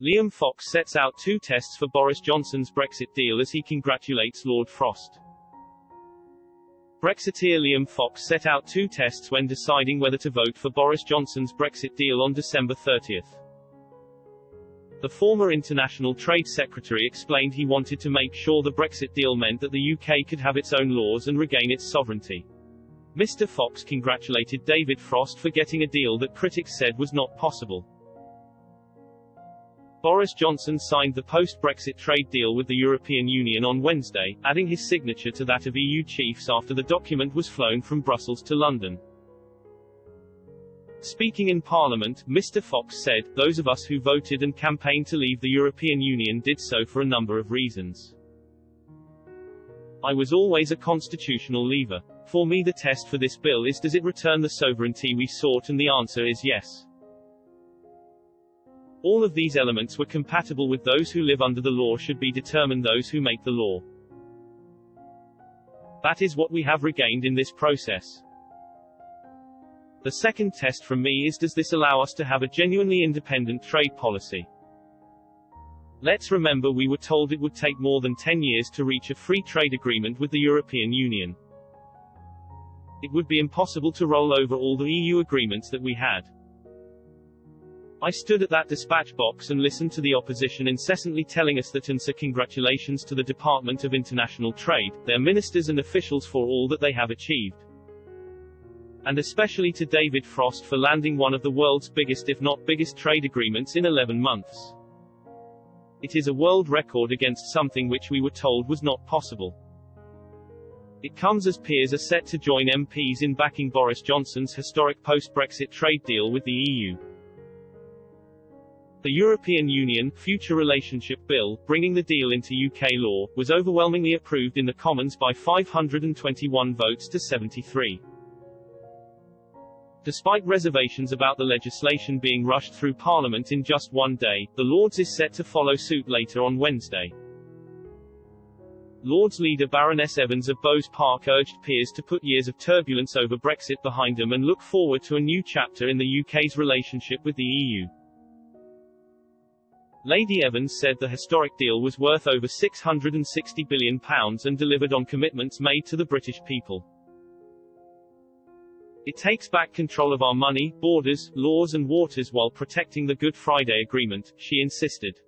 Liam Fox sets out 2 tests for Boris Johnson's Brexit deal as he congratulates Lord Frost. Brexiteer Liam Fox set out 2 tests when deciding whether to vote for Boris Johnson's Brexit deal on December 30. The former International Trade Secretary explained he wanted to make sure the Brexit deal meant that the UK could have its own laws and regain its sovereignty. Mr. Fox congratulated David Frost for getting a deal that critics said was not possible. Boris Johnson signed the post-Brexit trade deal with the European Union on Wednesday, adding his signature to that of EU chiefs after the document was flown from Brussels to London. Speaking in Parliament, Mr. Fox said, "Those of us who voted and campaigned to leave the European Union did so for a number of reasons. I was always a constitutional leaver. For me the test for this bill is, does it return the sovereignty we sought, and the answer is yes. All of these elements were compatible with those who live under the law should be determined those who make the law. That is what we have regained in this process. The second test from me is, does this allow us to have a genuinely independent trade policy? Let's remember we were told it would take more than 10 years to reach a free trade agreement with the European Union. It would be impossible to roll over all the EU agreements that we had. I stood at that dispatch box and listened to the opposition incessantly telling us that, and so congratulations to the Department of International Trade, their ministers and officials for all that they have achieved. And especially to David Frost for landing one of the world's biggest, if not biggest, trade agreements in 11 months. It is a world record against something which we were told was not possible. It comes as peers are set to join MPs in backing Boris Johnson's historic post-Brexit trade deal with the EU. The European Union Future Relationship Bill, bringing the deal into UK law, was overwhelmingly approved in the Commons by 521 votes to 73. Despite reservations about the legislation being rushed through Parliament in just one day, the Lords is set to follow suit later on Wednesday. Lords leader Baroness Evans of Bowes Park urged peers to put years of turbulence over Brexit behind them and look forward to a new chapter in the UK's relationship with the EU. Lady Evans said the historic deal was worth over £660 billion and delivered on commitments made to the British people. It takes back control of our money, borders, laws and waters while protecting the Good Friday Agreement, she insisted.